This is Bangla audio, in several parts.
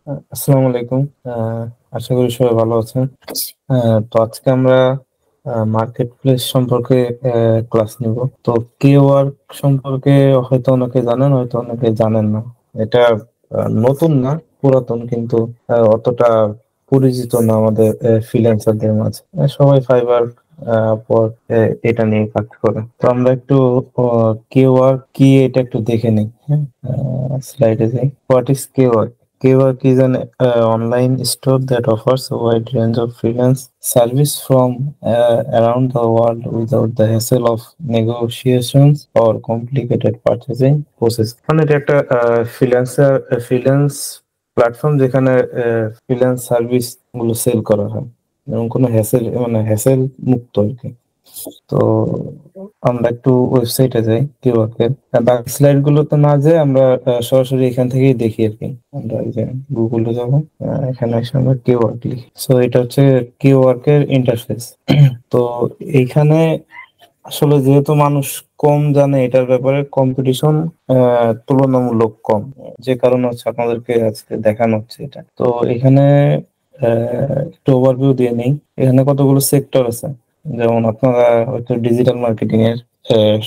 আসসালামু আলাইকুম। আশা করি সবাই ভালো আছেন। তো আজকে আমরা মার্কেট প্লেস সম্পর্কে ক্লাস নিব। তো কে ওয়ার্ক সম্পর্কে হয়তো অনেকে জানেন, হয়তো অনেকে জানেন না। এটা নতুন না, পুরাতন, কিন্তু অতটা পরিচিত না আমাদের ফ্রিল্যান্সারদের মাঝে। সবাই ফাইবার পর এটা নিয়ে কাজ করে। তো আমরা একটু কে ওয়ার্ক কি এটা একটু দেখে নিই। হ্যাঁ, স্লাইডে যাই। What is K work? KWork is an online store that offers a wide range of freelance service from around the world without the hassle of negotiations or complicated purchasing process. মানে এটা একটা ফ্রিল্যান্স প্ল্যাটফর্ম যেখানে ফ্রিল্যান্স সার্ভিস গুলো সেল করা হয় এবং কোনো হ্যাসেল মুক্ত আর কি। তো আমরা একটু ওয়েবসাইটে যাই কিওয়ার্কের। বাকি স্লাইড গুলোতে না যেয়ে আমরা সরাসরি এখান থেকেই দেখি আর কি। আমরা এই যে গুগলে যাবো, এখানে এসে আমরা কিওয়ার্ক লিখি। সো এটা হচ্ছে কিওয়ার্কের ইন্টারফেস। তো এইখানে আসলে যেহেতু মানুষ কম জানে এটার ব্যাপারে, কম্পিটিশন তুলনামূলক কম, যে কারণে হচ্ছে আপনাদেরকে আজকে দেখানো হচ্ছে এটা। তো এখানে একটু ওভারভিউ দিয়ে নেই। এখানে কতগুলো সেক্টর আছে, যেমন আপনারা হয়তো ডিজিটাল মার্কেটিং এর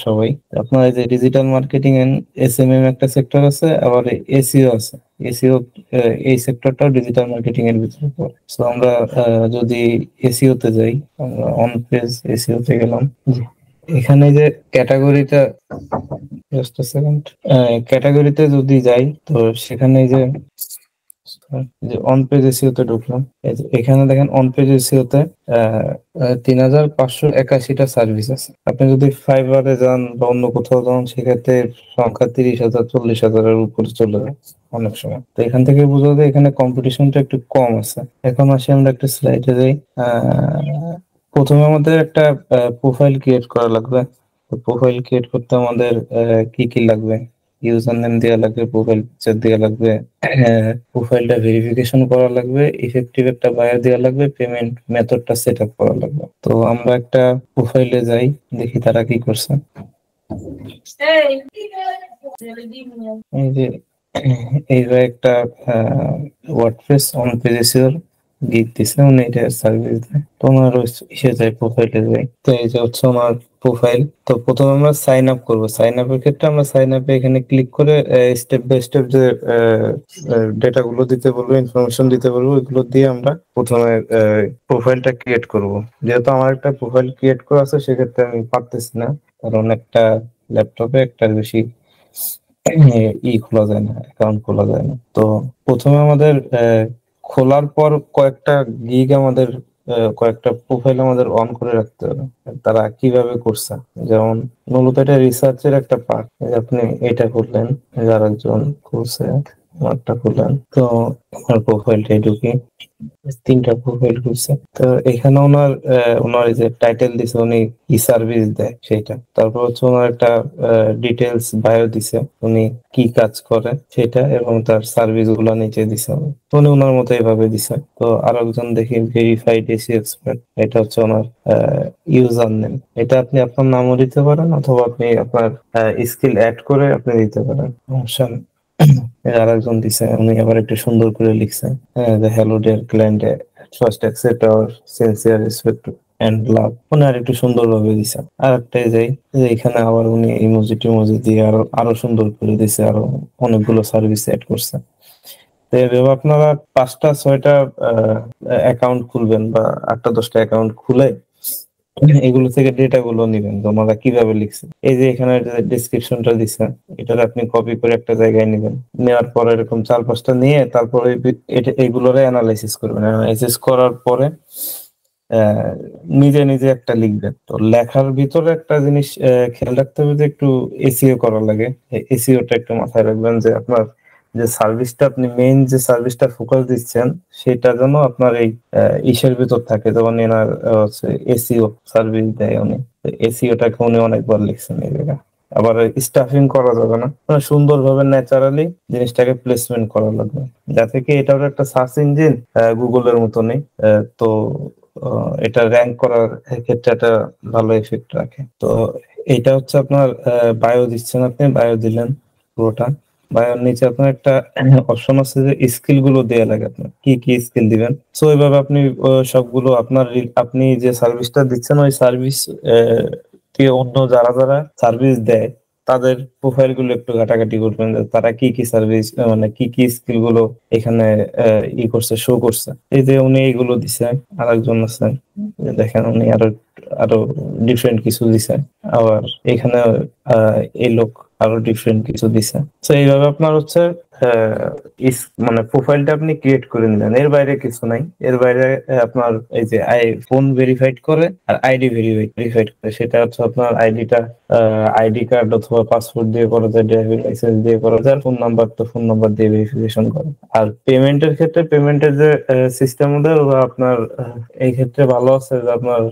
সবাই, আপনার এই যে ডিজিটাল মার্কেটিং এর SMM একটা সেক্টর আছে, আবার এসইও আছে। এসইও এই সেক্টরটাও ডিজিটাল মার্কেটিং এর ভিতরে পড়ে। তো আমরা যদি এসইও তে যাই, আমরা অন পেজ এসইও তে গেলাম। এখানে যে ক্যাটাগরিটা, জাস্ট সেকেন্ড, ক্যাটাগরিতে যদি যাই, তো সেখানে এই যে অন পেজ এসিও তে ঢুকলাম। এই যে এখানে দেখেন অন পেজ এসিও তে 3581টা সার্ভিস আছে। আপনি যদি ফাইবারে যান বা অন্য কোথাও যান, সেক্ষেত্রে সংখ্যা 30,000 40,000-এর উপরে চলে যায় অনেক সময়। তো এখান থেকে বোঝা যায় এখানে কম্পিটিশনটা একটু কম আছে। এখন আসি আমরা একটা স্লাইডে যাই। প্রথমে আমাদের একটা প্রোফাইল ক্রিয়েট করা লাগবে। প্রোফাইল ক্রিয়েট করতে আমাদের কি কি লাগবে? ইউজার নেম দেওয়া লাগবে, প্রোফাইল পিকচার দেওয়া লাগবে, প্রোফাইলটা ভেরিফিকেশন করা লাগবে, ইফেক্টিভ একটা বায়ার দেওয়া লাগবে, পেমেন্ট মেথডটা সেট আপ করা লাগবে। তো আমরা একটা প্রোফাইলে যাই, দেখি তারা কি করছে। এই যে এইবার একটা ওয়ার্ডপ্রেস অন পেজের গিগ দিছে, উনি এটা সার্ভিস দেয়। তো ওনার ইসে যায়, প্রোফাইলে যাই। তো এই যে হচ্ছে আমার প্রোফাইল। তো প্রথমে আমরা সাইন আপ করবো। সাইন আপের ক্ষেত্রে আমরা সাইন আপে এখানে ক্লিক করে স্টেপ বাই স্টেপ যে ডেটা গুলো দিতে বলবো, ইনফরমেশন দিতে বলবো, এগুলো দিয়ে আমরা প্রথমে প্রোফাইলটা ক্রিয়েট করব। যেহেতু আমার একটা প্রোফাইল ক্রিয়েট করা আছে, সেক্ষেত্রে আমি পারতেছি না, কারণ একটা ল্যাপটপে একটা বেশি খোলা যায় না, অ্যাকাউন্ট খোলা যায় না। তো প্রথমে আমাদের খোলার পর কয়েকটা গিগ আমাদের, কয়েকটা প্রোফাইল আমাদের অন করে রাখতে হবে। তারা কিভাবে করছে, যেমন মূলত এটা রিসার্চের একটা পার্ট। আপনি এটা করলেন, যার একজন করছে, আমারটা করলেন। তো আমার প্রোফাইলটাই ঢুকি, 3টা প্রোফাইল করছে। তো এখানে ওনার এই যে টাইটেল দিছে, উনি কি সার্ভিস দেয় সেটা। তারপর হচ্ছে ওনার একটা ডিটেলস বায়ো দিছে, উনি কি কাজ করে সেটা, এবং তার সার্ভিস গুলো নিচে দিছে। তো উনি ওনার মতো এইভাবে দিছে। তো আরো একজন দেখি ভেরিফাইড এসি এক্সপার্ট, এটা হচ্ছে ওনার ইউজার নেম। এটা আপনি আপনার নামও দিতে পারেন, অথবা আপনি আপনার স্কিল অ্যাড করে আপনি দিতে পারেন, সমস্যা নেই। আর একজন দিছে, উনি আবার একটু সুন্দর করে লিখছে, যে hello dear client, first accept our sincere respect and love. উনি আর একটু সুন্দর ভাবে দিছে। আর একটাই যাই, যে এখানে আবার উনি ইমোজি টিমোজি দিয়ে আরো আরো সুন্দর করে দিছে, আরো অনেকগুলো সার্ভিস অ্যাড করছে। তো এভাবে আপনারা 5টা 6টা অ্যাকাউন্ট খুলবেন, বা 8টা 10টা অ্যাকাউন্ট খুলে এগুলো থেকে ডেটা গুলো নিবেন, যে ওনারা কিভাবে লিখছে। এই যে এখানে ডেসক্রিপশনটা দিছে, এটার আপনি কপি করে একটা জায়গায় নিবেন। নেওয়ার পরে এরকম 4-5টা নিয়ে তারপরে এইগুলোরে অ্যানালাইসিস করবেন। অ্যানালাইসিস করার পরে আহ, নিজে নিজে একটা লিখবেন। তো লেখার ভিতরে একটা জিনিস খেয়াল রাখতে হবে, যে একটু এসইও করা লাগে। এসইওটা একটু মাথায় রাখবেন, যে আপনার যে সার্ভিসটা, আপনি মেইন যে সার্ভিসটা ফোকাস দিচ্ছেন, সেটা যেন আপনার এই ইসের ভিতর থাকে। যেমন এনার হচ্ছে এসইও সার্ভিস দেয় উনি, এসইওটাকে উনি অনেকবার লিখছেন এই জায়গায়। আবার স্টাফিং করা যাবে না, মানে সুন্দরভাবে ন্যাচারালি জিনিসটাকে প্লেসমেন্ট করা লাগবে, যাতে কি এটাও একটা সার্চ ইঞ্জিন গুগলের মতনই। তো এটা র্যাঙ্ক করার ক্ষেত্রে একটা ভালো এফেক্ট রাখে। তো এইটা হচ্ছে আপনার বায়ো দিচ্ছেন, আপনি বায়ো দিলেন পুরোটা। বায়োর নিচে আপনার একটা অপশন আছে যে স্কিল গুলো দেয়া লাগে, আপনার কি কি স্কিল দিবেন। সো এইভাবে আপনি সবগুলো আপনার আপনি যে সার্ভিসটা দিচ্ছেন ওই সার্ভিস কে অন্য যারা যারা সার্ভিস দেয় তাদের প্রোফাইল গুলো একটু ঘাটাঘাটি করবেন, যে তারা কি কি সার্ভিস মানে কি কি স্কিল গুলো এখানে করছে, শো করছে। এই যে উনি এইগুলো দিছে, আর একজন আছে দেখেন উনি আরো আরো ডিফারেন্ট কিছু দিছে, আবার এখানে এই লোক আরো ডিফারেন্ট কিছু দিছে। তো এইভাবে আপনার হচ্ছে মানে প্রোফাইলটা আপনি ক্রিয়েট করে নিলেন, এর বাইরে কিছু নাই। এর বাইরে আপনার এই যে ফোন ভেরিফাইড করে আর আইডি ভেরিফাইড করে, সেটা হচ্ছে আপনার আইডিটা আইডি কার্ড অথবা পাসপোর্ট দিয়ে করা যায়, ড্রাইভিং লাইসেন্স দিয়ে করা যায়, ফোন নাম্বার তো ফোন নাম্বার দিয়ে ভেরিফিকেশন করে। আর পেমেন্টের ক্ষেত্রে পেমেন্টের যে সিস্টেম ওদের, ওরা আপনার এই ক্ষেত্রে ভালো আছে যে আপনার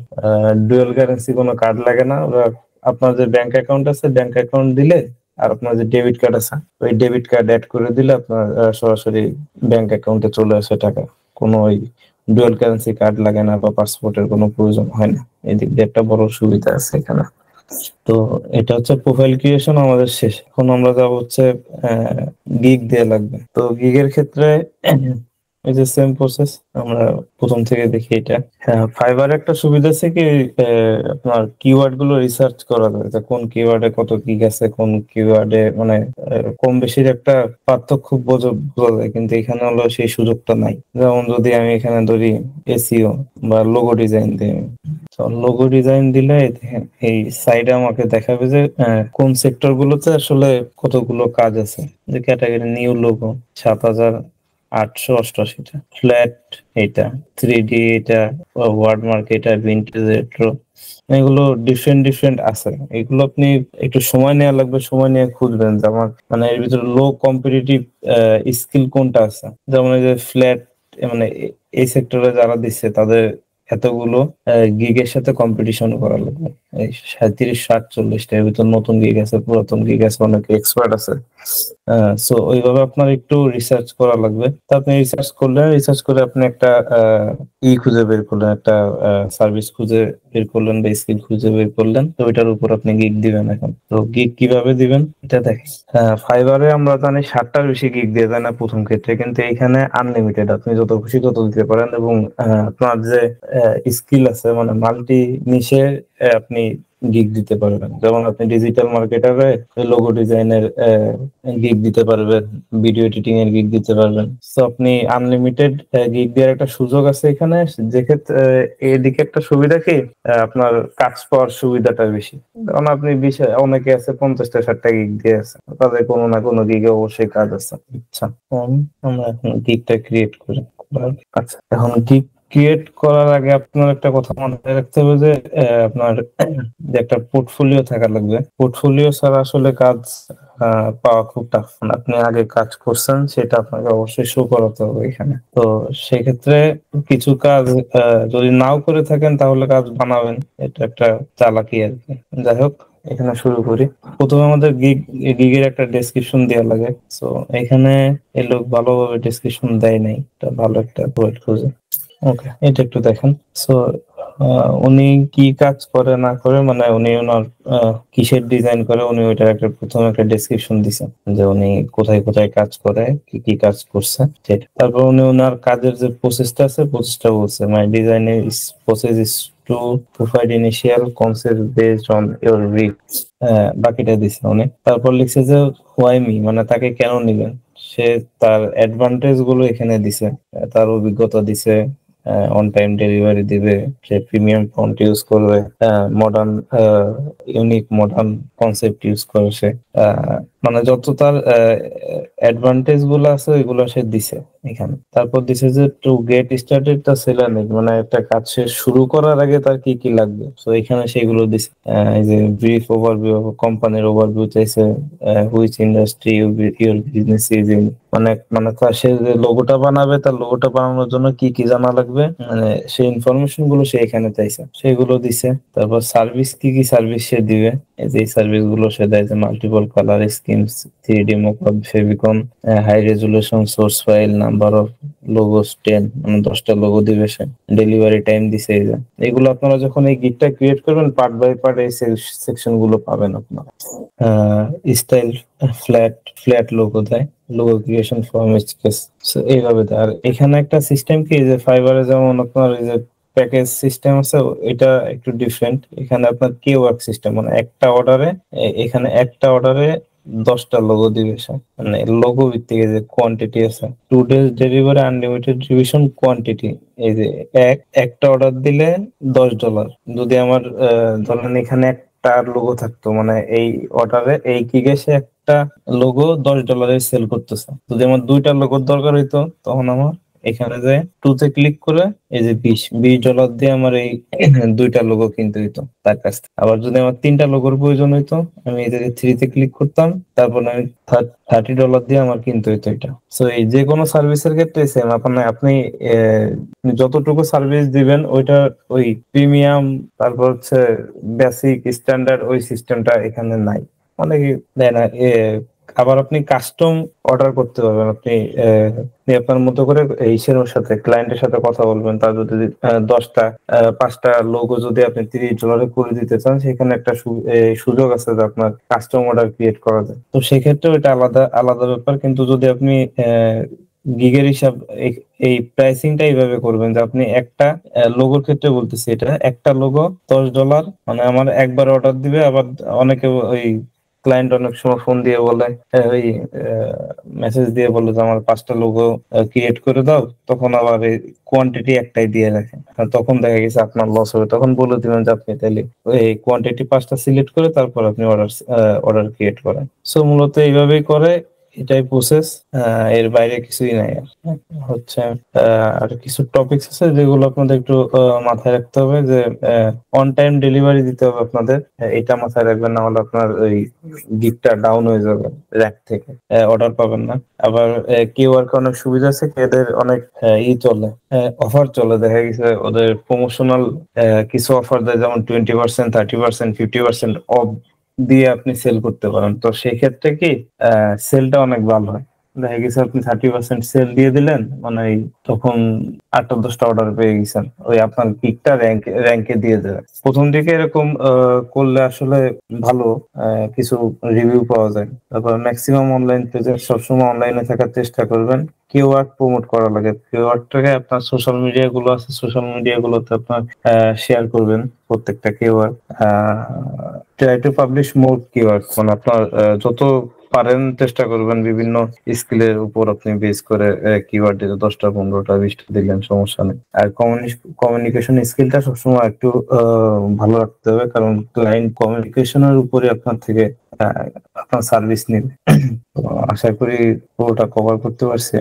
ডুয়াল কারেন্সি কোনো কার্ড লাগে না। ওরা আপনার যে ব্যাংক অ্যাকাউন্ট আছে, ব্যাংক অ্যাকাউন্ট দিলে আর আপনার যে ডেবিট কার্ড আছে ওই ডেবিট কার্ড অ্যাড করে দিলে আপনার সরাসরি ব্যাংক অ্যাকাউন্টে চলে আসে টাকা। কোনো ওই ডুয়াল কারেন্সি কার্ড লাগে না বা পাসপোর্টের কোনো প্রয়োজন হয় না। এই দিক দিয়ে একটা বড় সুবিধা আছে এখানে। তো এটা হচ্ছে প্রোফাইল ক্রিয়েশন আমাদের শেষ। এখন আমরা যাব হচ্ছে গিগ দিয়ে লাগবে। তো গিগের ক্ষেত্রে এই যে সেম প্রসেস, আমরা প্রথম থেকে দেখি এটা। হ্যাঁ, ফাইবার একটা সুবিধা আছে কি আপনার কিওয়ার্ড গুলো রিসার্চ করা যায়, যে কোন কিওয়ার্ডে কত গিগ আছে, কোন কিওয়ার্ডে মানে কম বেশির একটা পার্থক্য বোঝা যায়, কিন্তু এখানে হলো সেই সুযোগটা নাই। যেমন যদি আমি এখানে ধরি এসইও বা লোগো ডিজাইন দিই, লোগো ডিজাইন দিলে দেখেন এই সাইডে আমাকে দেখাবে যে কোন সেক্টর গুলোতে আসলে কতগুলো কাজ আছে। যে ক্যাটাগরি নিউ লোগো 7,888টা, ফ্ল্যাট এটা, 3D এটা, ওয়ার্ডমার্ক এটা, ভিন্টেজ রেট্রো, এগুলো ডিফারেন্ট আছে। এগুলো আপনি একটু সময় নেওয়া লাগবে, সময় নিয়ে খুঁজবেন যে আমার মানে এর ভিতরে লো কম্পিটিটিভ স্কিল কোনটা আছে। যেমন এই যে ফ্ল্যাট, মানে এই সেক্টরে যারা দিচ্ছে তাদের এতগুলো গিগের সাথে কম্পিটিশন করা লাগবে। এই 37-40 এর ভিতর নতুন গিগ আছে, পুরাতন গিগ আছে, অনেক এক্সপার্ট আছে। সো ওইভাবে আপনার একটু রিসার্চ করা লাগবে। তো আপনি রিসার্চ করে আপনি একটা খুঁজে বের করলেন, একটা সার্ভিস খুঁজে বের করলেন বা স্কিল খুঁজে বের করলেন। তো ওইটার উপর আপনি গিগ দিবেন। এখন তো গিগ কিভাবে দিবেন এটা দেখেন। ফাইবারে আমরা জানি 60টার বেশি গিগ দিয়ে যায় না প্রথম ক্ষেত্রে, কিন্তু এখানে আনলিমিটেড, আপনি যত খুশি তত দিতে পারেন। এবং আপনার যে স্কিল আছে মানে মাল্টি নিশে আপনি গিগ দিতে পারবেন। যেমন আপনি ডিজিটাল মার্কেটারে লোগো ডিজাইনের গিগ দিতে পারবেন, ভিডিও এডিটিং এর গিগ দিতে পারবেন। তো আপনি আনলিমিটেড গিগ দেওয়ার একটা সুযোগ আছে এখানে। যে ক্ষেত্রে এদিকে একটা সুবিধা কি, আপনার কাজ পাওয়ার সুবিধাটা বেশি। কারণ আপনি অনেকে আছে 50টা 60টা গিগ দিয়ে আছে, তাদের কোনো না কোনো গিগে অবশ্যই কাজ আছে। আচ্ছা, আমরা এখন গিগটা ক্রিয়েট করি। আচ্ছা, এখন গিগ ক্রিয়েট করার আগে আপনার একটা কথা মনে রাখতে হবে যে আপনার যে একটা পোর্টফোলিও থাকা লাগবে। পোর্টফোলিও ছাড়া আসলে কাজ পাওয়া খুব টাফ। আপনি আগে কাজ করছেন সেটা আপনাকে অবশ্যই শো করাতে হবে এখানে। তো সেক্ষেত্রে কিছু কাজ যদি নাও করে থাকেন তাহলে কাজ বানাবেন, এটা একটা চালাকি আর কি। যাই হোক, এখানে শুরু করি। প্রথমে আমাদের গিগের একটা ডেসক্রিপশন দেওয়া লাগে। তো এখানে এই লোক ভালোভাবে ডেসক্রিপশন দেয় নাই, এটা ভালো একটা ওয়েট খুঁজে। ওকে, এটা একটু দেখেন। সো উনি কি কাজ করে না করে, মানে উনি ওনার কিসের ডিজাইন করে, উনি ওইটার একটা প্রথমে একটা ডেসক্রিপশন দিছেন যে উনি কোথায় কোথায় কাজ করে, কি কি কাজ করছে সেটা। তারপর উনি ওনার কাজের যে প্রসেসটা আছে প্রসেসটা বলছে, my design is process is to provide initial concept based on your রিক। বাকিটা দিছে উনি। তারপর লিখছে যে হোয়াই মি, মানে তাকে কেন নিবেন। সে তার অ্যাডভান্টেজ গুলো এখানে দিছে, তার অভিজ্ঞতা দিছে, অন টাইম ডেলিভারি দিবে, সে প্রিমিয়াম ফন্ট ইউজ করবে, modern unique modern concept use করে সে, মানে যত তার অ্যাডভান্টেজ গুলো আছে ওইগুলো সে দিছে এখানে। তারপর দিছে যে to get started the seller need, মানে একটা কাজ সে শুরু করার আগে তার কি কি লাগবে। তো এখানে সেগুলো দিছে। এই যে ব্রিফ ওভারভিউ, কোম্পানির ওভারভিউ চাইছে, which industry your business is in, মানে তার সে যে লোগোটা বানাবে তার লোগোটা বানানোর জন্য কি কি জানা লাগবে, মানে সেই ইনফরমেশন গুলো সে এখানে চাইছে, সেগুলো দিছে। তারপর সার্ভিস কি কি সার্ভিস সে দিবে, এই সার্ভিস গুলো সে দেয় যে multiple colour schemes, 3D mockup, favicon, high resolution source file, number of logos 10, মানে 10টা লোগো দিবে সে, ডেলিভারি টাইম দিছে। এই যে এগুলো আপনারা যখন এই গিগটা ক্রিয়েট করবেন, পার্ট বাই পার্ট এই সেকশন গুলো পাবেন আপনারা। স্টাইল ফ্ল্যাট লোগো দেয়, লোগো ক্রিয়েশন ফ্রম স্কেচ, এইভাবে দেয়। আর এখানে একটা সিস্টেম কি, যে ফাইবারে যেমন আপনার এই যে প্যাকেজ সিস্টেম আছে, এটা একটু ডিফারেন্ট। এখানে আপনার KWork সিস্টেম, মানে একটা অর্ডারে, এখানে একটা অর্ডারে 10টা লোগো দিবে সে, মানে লোগো ভিত্তিক যে কোয়ান্টিটি আছে, 2 days delivery, unlimited revision, quantity. এই যে একটা অর্ডার দিলে $10। যদি আমার ধরেন এখানে একটা লোগো থাকতো, মানে এই অর্ডারে এই কিগে সে একটা লোগো $10 সেল করতেছে। যদি আমার 2টা লোগোর দরকার হইতো, তখন আমার এখানে যে 2 তে ক্লিক করে এই যে $20 দিয়ে আমার এই 2টা লোগো কিনতে হইতো তার কাছ থেকে। আবার যদি আমার 3টা লোগোর প্রয়োজন হইতো, আমি এই যে 3 তে ক্লিক করতাম, তারপর আমি $30 দিয়ে আমার কিনতে হইতো এটা। সো এই যে কোনো সার্ভিসের ক্ষেত্রে সেম, আপনি যতটুকু সার্ভিস দিবেন, ওইটা ওই প্রিমিয়াম, তারপর হচ্ছে বেসিক, স্ট্যান্ডার্ড, ওই সিস্টেমটা এখানে নাই, অনেকে দেয় না। আবার আপনি কাস্টম অর্ডার করতে পারবেন। আপনি আপনার মতো করে ইসের সাথে, ক্লায়েন্টের সাথে কথা বলবেন, তার যদি 5টা লোগো যদি আপনি $30 করে দিতে চান, সেখানে একটা সুযোগ আছে যে আপনার কাস্টম অর্ডার ক্রিয়েট করা যায়। তো সেক্ষেত্রে ওইটা আলাদা আলাদা ব্যাপার। কিন্তু যদি আপনি গিগের হিসাব, এই প্রাইসিংটা এইভাবে করবেন যে আপনি একটা লোগোর ক্ষেত্রে বলতেছি, এটা একটা লোগো $10, মানে আমার একবার অর্ডার দিবে। আবার অনেকে ওই ক্লায়েন্ট অনেক সময় ফোন দিয়ে বলে, ওই মেসেজ দিয়ে বলে যে আমার 5টা লোগো ক্রিয়েট করে দাও, তখন আবার এই কোয়ান্টিটি একটাই দিয়ে রাখে। আর তখন দেখা গেছে আপনার লস হবে। তখন বলে দিবেন যে আপনি তাহলে এই কোয়ান্টিটি 5টা সিলেক্ট করে তারপর আপনি অর্ডার ক্রিয়েট করেন। সো মূলত এইভাবেই করে, এটাই প্রসেস, এর বাইরে কিছুই নাই। আর হচ্ছে আর কিছু টপিকস আছে যেগুলো আপনাদের একটু মাথায় রাখতে হবে, যে অন টাইম ডেলিভারি দিতে হবে আপনাদের। এটা মাথায় রাখবেন, না হলে আপনার ওই গিগটা ডাউন হয়ে যাবে, র্যাক থেকে অর্ডার পাবেন না। আবার KWork অনেক সুবিধা আছে, এদের অনেক চলে, অফার চলে। দেখা গেছে ওদের প্রমোশনাল কিছু অফার দেয়, যেমন 20%, 30%, 50% অফ দিয়ে আপনি সেল করতে পারেন। তো সেই ক্ষেত্রে কি সেলটা অনেক ভালো হয়। দেখা গেছে আপনি 30% সেল দিয়ে দিলেন, মানে তখন 8-10টা অর্ডার পেয়ে গেছেন, ওই আপনার পিকটা র্যাঙ্কে দিয়ে দেবে। প্রথম দিকে এরকম করলে আসলে ভালো কিছু রিভিউ পাওয়া যায়। তারপর ম্যাক্সিমাম অনলাইন পেজে সবসময় অনলাইনে থাকার চেষ্টা করবেন। KWork প্রমোট করা লাগে, KWorkটাকে আপনার সোশ্যাল মিডিয়া গুলো আছে, সোশ্যাল মিডিয়া গুলোতে আপনার শেয়ার করবেন প্রত্যেকটা KWork। Try to publish more KWork, মানে আপনার যত পারেন চেষ্টা করবেন বিভিন্ন স্কিলের উপর আপনি বেস করে কিওয়ার্ড দিতে, 10টা 15টা 20টা দিলেন, সমস্যা নেই। আর কমিউনিকেশন স্কিলটা সবসময় একটু ভালো রাখতে হবে, কারণ ক্লায়েন্ট কমিউনিকেশনের উপরে আপনার থেকে আপনার সার্ভিস নেবে। তো আশা করি পুরোটা কভার করতে পারছি।